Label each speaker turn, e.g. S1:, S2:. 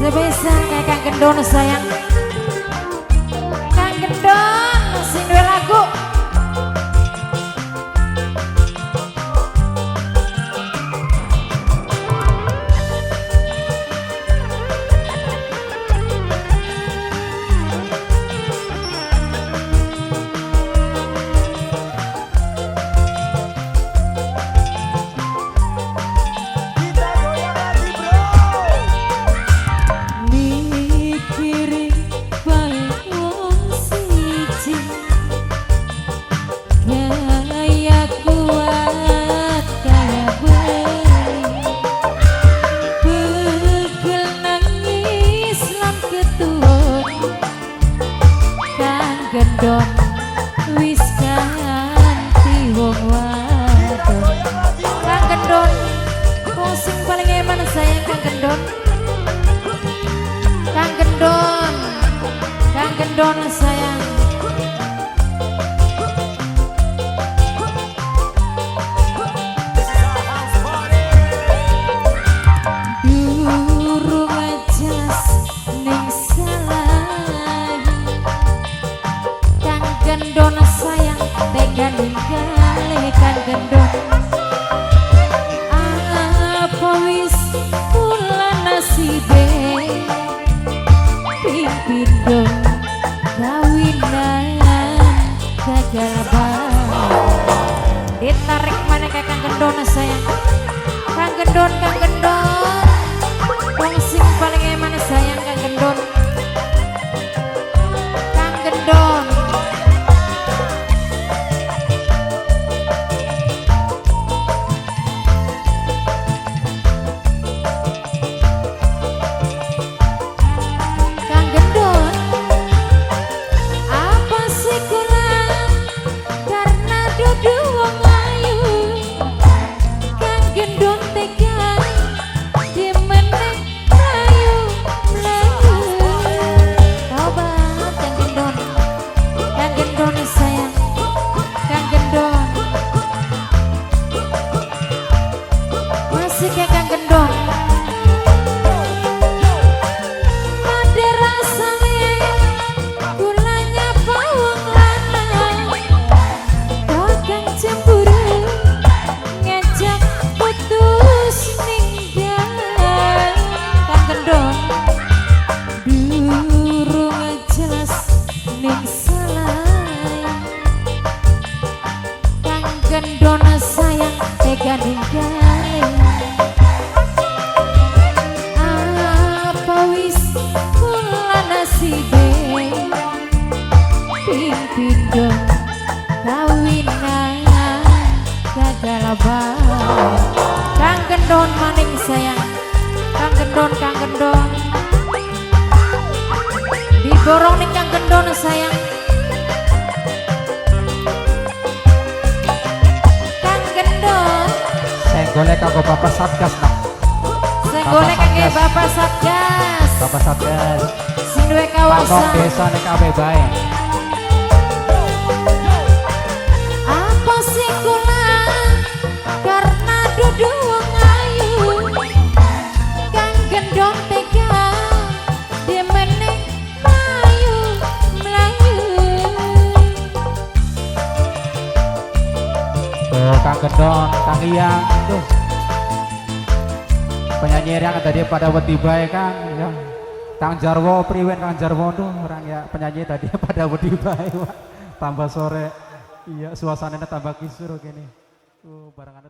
S1: Sebesar kayak Kang Gendon sayang. Kang Gendon sing duwe lagu. Gendon wis ganti wong wadon. Kang Gendon wong sing paling eman sayang Kang Gendon. Kang Gendon, Kang Gendon sayang. Gendon sayang tega ninggalé Kang Gendon. Apa wis kula nasibe pipindo kawinan gagal bae. Ditarik mana kayak Kang Gendon sayang. Kang Gendon, Kang Gendon wong sing paling eman sayang Kang Gendon. Kang Gendon kayak Kang Gendon. Ada rasanya gulanya bawang lanang. Kakang cemburu ngajak putus ninggal. Kang Gendon durung jelas ning salah. Kang Gendon sayang tega ninggal. Pipindo kawinan gagal bae. Kang Gendon maning sayang. Kang Gendon, Kang Gendon diborong ning Kang Gendon sayang. Kang Gendon
S2: senggolek kanggo Bapak Satgas nak.
S1: Senggolek kanggo Bapak Satgas.
S2: Bapak Satgas
S1: sing duwe kawasan
S2: Pangkong desa nek kabeh bae.
S1: Apa sing kurang karena dudu wong ayu. Kang Gendon tega demene mlayu mlayu.
S2: Tuh Kang Gendon, Kang Iyang tuh. Penyanyi yang tadi pada wedi bae Kang ya. Kang Jarwo priwen Kang Jarwo tuh orang ya penyanyi tadi pada wedi bae tambah sore. Iya suasananya tambah kisur gini. Barengan